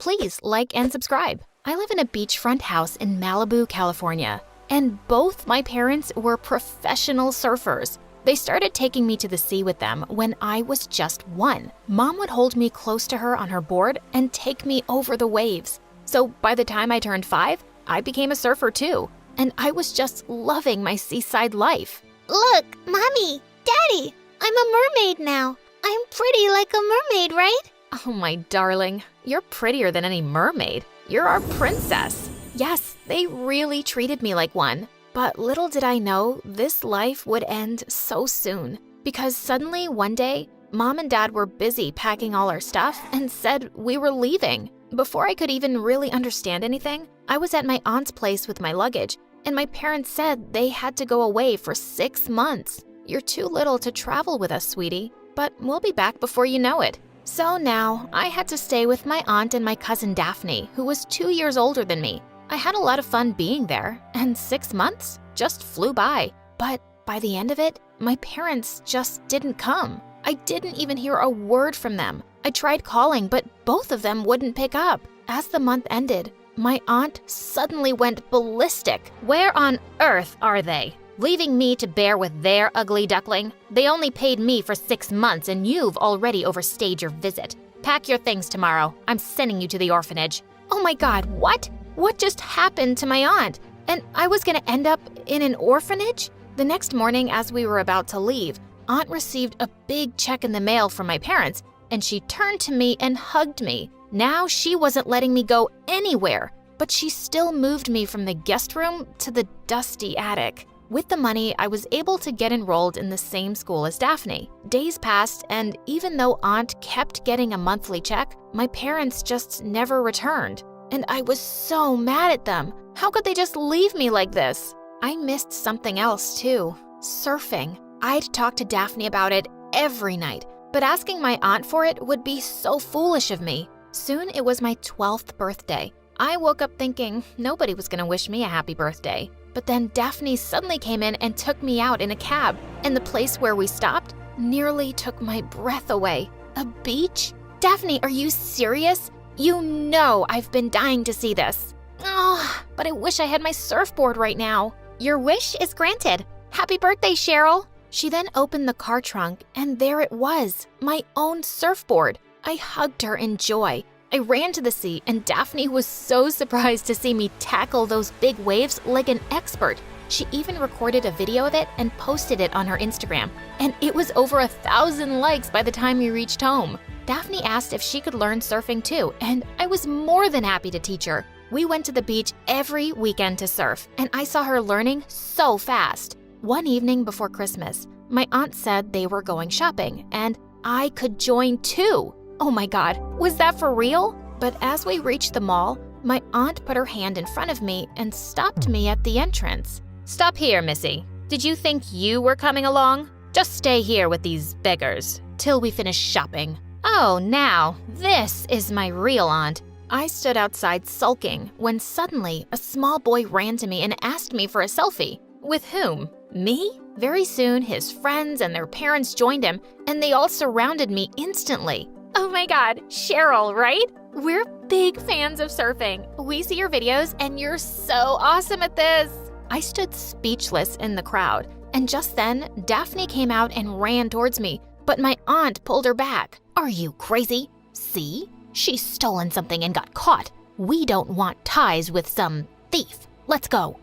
please like and subscribe. I live in a beachfront house in Malibu, California, and both my parents were professional surfers. They started taking me to the sea with them when I was just 1. Mom would hold me close to her on her board and take me over the waves. So by the time I turned 5, I became a surfer too, and I was just loving my seaside life. Look, Mommy, Daddy, I'm a mermaid now. I'm pretty like a mermaid, right? Oh my darling, you're prettier than any mermaid. You're our princess. Yes, they really treated me like one. But little did I know this life would end so soon. Because suddenly one day, Mom and Dad were busy packing all our stuff and said we were leaving. Before I could even really understand anything, I was at my aunt's place with my luggage, and my parents said they had to go away for 6 months. You're too little to travel with us, sweetie, but we'll be back before you know it. So now, I had to stay with my aunt and my cousin Daphne, who was 2 years older than me. I had a lot of fun being there, and 6 months just flew by. But by the end of it, my parents just didn't come. I didn't even hear a word from them. I tried calling, but both of them wouldn't pick up. As the month ended, my aunt suddenly went ballistic. Where on earth are they? Leaving me to bear with their ugly duckling? They only paid me for 6 months and you've already overstayed your visit. Pack your things tomorrow. I'm sending you to the orphanage. Oh my God, what? What just happened to my aunt? And I was gonna end up in an orphanage? The next morning, as we were about to leave, Aunt received a big check in the mail from my parents, and she turned to me and hugged me. Now she wasn't letting me go anywhere, but she still moved me from the guest room to the dusty attic. With the money, I was able to get enrolled in the same school as Daphne. Days passed, and even though Aunt kept getting a monthly check, my parents just never returned. And I was so mad at them. How could they just leave me like this? I missed something else too, surfing. I'd talk to Daphne about it every night, but asking my aunt for it would be so foolish of me. Soon it was my 12th birthday. I woke up thinking nobody was gonna wish me a happy birthday. But then Daphne suddenly came in and took me out in a cab, and the place where we stopped nearly took my breath away. A beach? Daphne, are you serious? You know I've been dying to see this. Oh, but I wish I had my surfboard right now. Your wish is granted. Happy birthday, Cheryl. She then opened the car trunk, and there it was, my own surfboard. I hugged her in joy. I ran to the sea, and Daphne was so surprised to see me tackle those big waves like an expert. She even recorded a video of it and posted it on her Instagram, and it was over 1,000 likes by the time we reached home. Daphne asked if she could learn surfing too, and I was more than happy to teach her. We went to the beach every weekend to surf, and I saw her learning so fast. One evening before Christmas, my aunt said they were going shopping, and I could join too. Oh my God, was that for real? But as we reached the mall, my aunt put her hand in front of me and stopped me at the entrance. Stop here, Missy. Did you think you were coming along? Just stay here with these beggars till we finish shopping. Oh, now, this is my real aunt. I stood outside sulking when suddenly a small boy ran to me and asked me for a selfie. With whom? Me? Very soon, his friends and their parents joined him, and they all surrounded me instantly. Oh my God, Cheryl, right? We're big fans of surfing. We see your videos, and you're so awesome at this. I stood speechless in the crowd, and just then, Daphne came out and ran towards me, but my aunt pulled her back. Are you crazy? See? She's stolen something and got caught. We don't want ties with some thief. Let's go.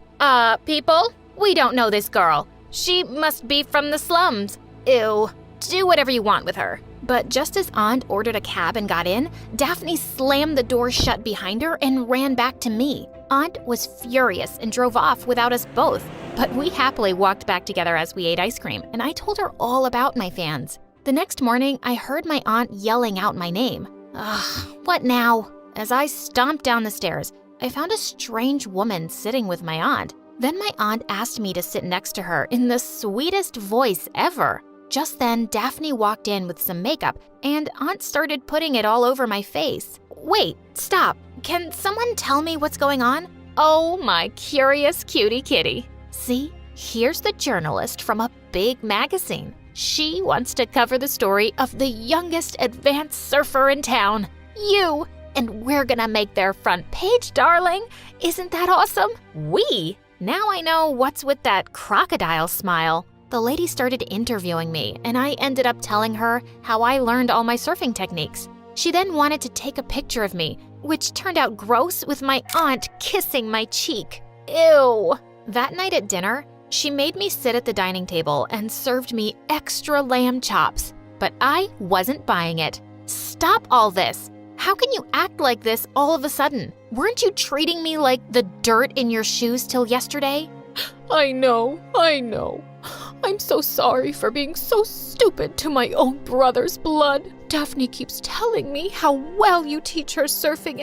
People? We don't know this girl. She must be from the slums. Ew. Do whatever you want with her. But just as Aunt ordered a cab and got in, Daphne slammed the door shut behind her and ran back to me. Aunt was furious and drove off without us both. But we happily walked back together as we ate ice cream, and I told her all about my fans. The next morning, I heard my aunt yelling out my name. Ugh, what now? As I stomped down the stairs, I found a strange woman sitting with my aunt. Then my aunt asked me to sit next to her in the sweetest voice ever. Just then, Daphne walked in with some makeup, and Aunt started putting it all over my face. Wait, stop. Can someone tell me what's going on? Oh, my curious cutie kitty. See, here's the journalist from a big magazine. She wants to cover the story of the youngest advanced surfer in town. You! and we're gonna make their front page, darling. Isn't that awesome? We? Now I know what's with that crocodile smile. The lady started interviewing me, and I ended up telling her how I learned all my surfing techniques. She then wanted to take a picture of me, which turned out gross with my aunt kissing my cheek. Ew. That night at dinner, she made me sit at the dining table and served me extra lamb chops, but I wasn't buying it. Stop all this. How can you act like this all of a sudden? Weren't you treating me like the dirt in your shoes till yesterday? I know. I'm so sorry for being so stupid to my own brother's blood. Daphne keeps telling me how well you teach her surfing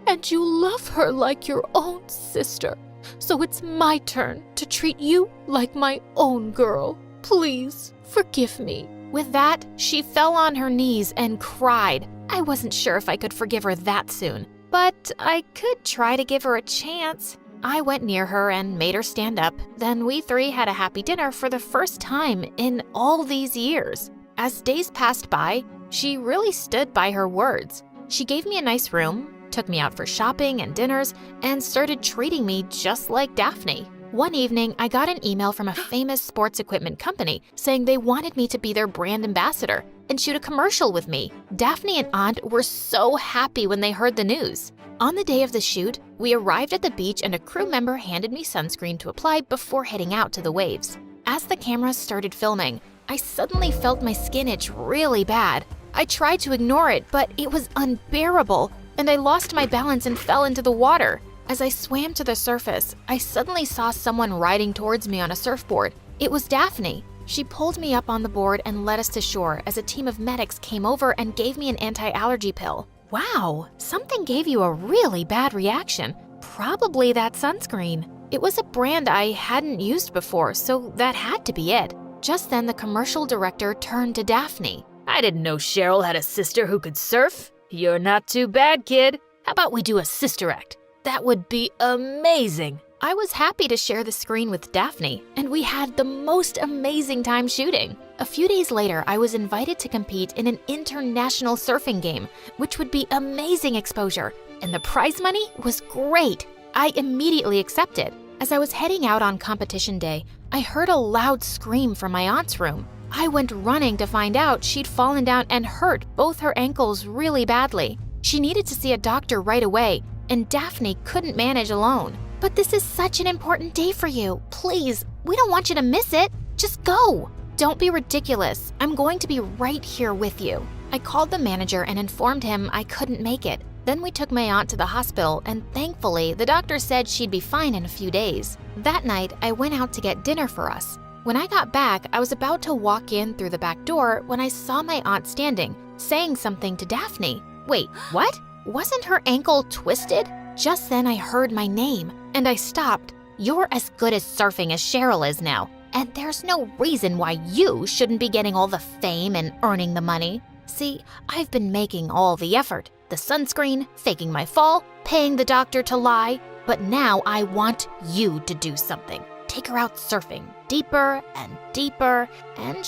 and you love her like your own sister. So it's my turn to treat you like my own girl. Please, forgive me. With that, she fell on her knees and cried. I wasn't sure if I could forgive her that soon, but I could try to give her a chance. I went near her and made her stand up. Then we three had a happy dinner for the first time in all these years. As days passed by, she really stood by her words. She gave me a nice room, took me out for shopping and dinners, and started treating me just like Daphne. One evening, I got an email from a famous sports equipment company saying they wanted me to be their brand ambassador and shoot a commercial with me. Daphne and Aunt were so happy when they heard the news. On the day of the shoot, we arrived at the beach and a crew member handed me sunscreen to apply before heading out to the waves. As the cameras started filming, I suddenly felt my skin itch really bad. I tried to ignore it, but it was unbearable, and I lost my balance and fell into the water. As I swam to the surface, I suddenly saw someone riding towards me on a surfboard. It was Daphne. She pulled me up on the board and led us to shore as a team of medics came over and gave me an anti-allergy pill. Wow, something gave you a really bad reaction. Probably that sunscreen. It was a brand I hadn't used before, so that had to be it. Just then, the commercial director turned to Daphne. I didn't know Cheryl had a sister who could surf. You're not too bad, kid. How about we do a sister act? That would be amazing. I was happy to share the screen with Daphne, and we had the most amazing time shooting. A few days later, I was invited to compete in an international surfing game, which would be amazing exposure, and the prize money was great. I immediately accepted. As I was heading out on competition day, I heard a loud scream from my aunt's room. I went running to find out she'd fallen down and hurt both her ankles really badly. She needed to see a doctor right away, and Daphne couldn't manage alone. But this is such an important day for you. Please, we don't want you to miss it. Just go. Don't be ridiculous. I'm going to be right here with you. I called the manager and informed him I couldn't make it. Then we took my aunt to the hospital, and thankfully, the doctor said she'd be fine in a few days. That night, I went out to get dinner for us. When I got back, I was about to walk in through the back door when I saw my aunt standing, saying something to Daphne. Wait, what? Wasn't her ankle twisted? Just then I heard my name, and I stopped. You're as good at surfing as Cheryl is now, and there's no reason why you shouldn't be getting all the fame and earning the money. See, I've been making all the effort. The sunscreen, faking my fall, paying the doctor to lie. But now I want you to do something. Take her out surfing, deeper and deeper, and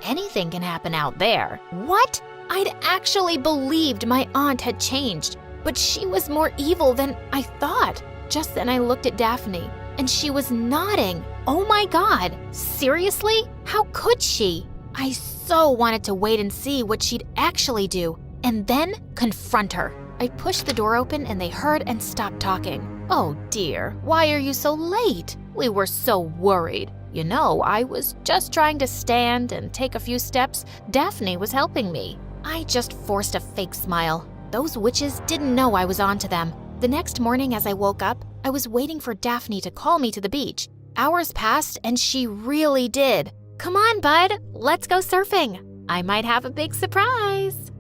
anything can happen out there. What? I'd actually believed my aunt had changed, but she was more evil than I thought. Just then I looked at Daphne, and she was nodding. Oh my God, seriously? How could she? I so wanted to wait and see what she'd actually do, and then confront her. I pushed the door open and they heard and stopped talking. Oh dear, why are you so late? We were so worried. I was just trying to stand and take a few steps. Daphne was helping me. I just forced a fake smile. Those witches didn't know I was onto them. The next morning as I woke up, I was waiting for Daphne to call me to the beach. Hours passed and she really did. Come on, bud, let's go surfing. I might have a big surprise.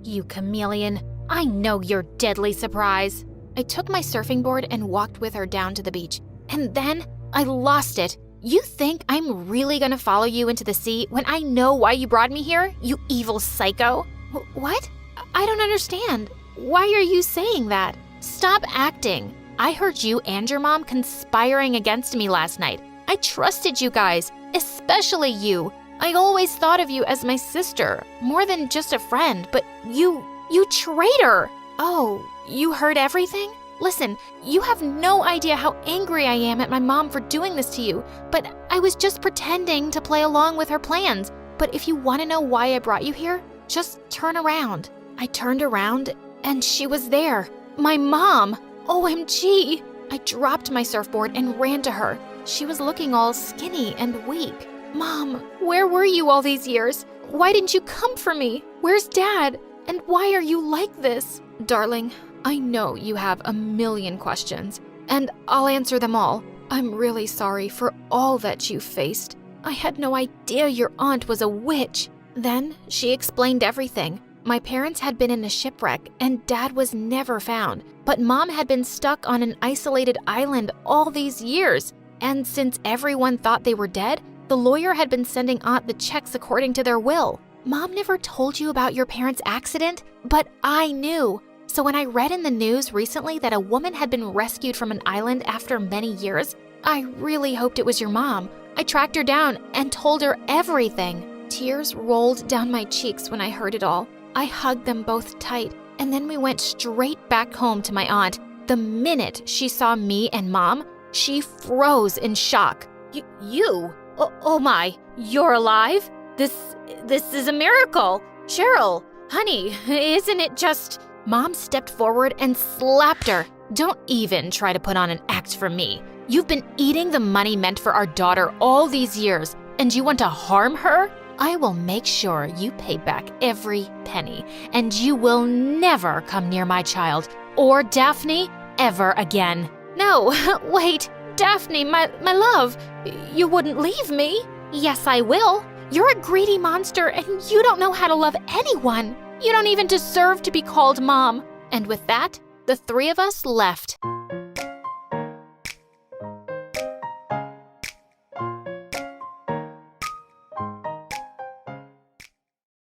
You chameleon. I know your deadly surprise. I took my surfing board and walked with her down to the beach. And then I lost it. You think I'm really gonna follow you into the sea when I know why you brought me here, you evil psycho? What? I don't understand. Why are you saying that? Stop acting. I heard you and your mom conspiring against me last night. I trusted you guys, especially you. I always thought of you as my sister, more than just a friend, but you You traitor! Oh, you heard everything? Listen, you have no idea how angry I am at my mom for doing this to you, but I was just pretending to play along with her plans. But if you want to know why I brought you here, just turn around. I turned around and she was there. My mom! OMG! I dropped my surfboard and ran to her. She was looking all skinny and weak. Mom, where were you all these years? Why didn't you come for me? Where's Dad? And why are you like this? Darling, I know you have a million questions, and I'll answer them all. I'm really sorry for all that you faced. I had no idea your aunt was a witch. Then she explained everything. My parents had been in a shipwreck and Dad was never found, but Mom had been stuck on an isolated island all these years. And since everyone thought they were dead, the lawyer had been sending Aunt the checks according to their will. Mom never told you about your parents' accident, but I knew. So when I read in the news recently that a woman had been rescued from an island after many years, I really hoped it was your mom. I tracked her down and told her everything. Tears rolled down my cheeks when I heard it all. I hugged them both tight, and then we went straight back home to my aunt. The minute she saw me and Mom, she froze in shock. You? Oh my, you're alive? This is a miracle. Cheryl, honey, isn't it just... Mom stepped forward and slapped her. Don't even try to put on an act for me. You've been eating the money meant for our daughter all these years, and you want to harm her? I will make sure you pay back every penny, and you will never come near my child or Daphne ever again. No, wait, Daphne, my love, you wouldn't leave me? Yes, I will. You're a greedy monster, and you don't know how to love anyone. You don't even deserve to be called Mom. And with that, the three of us left.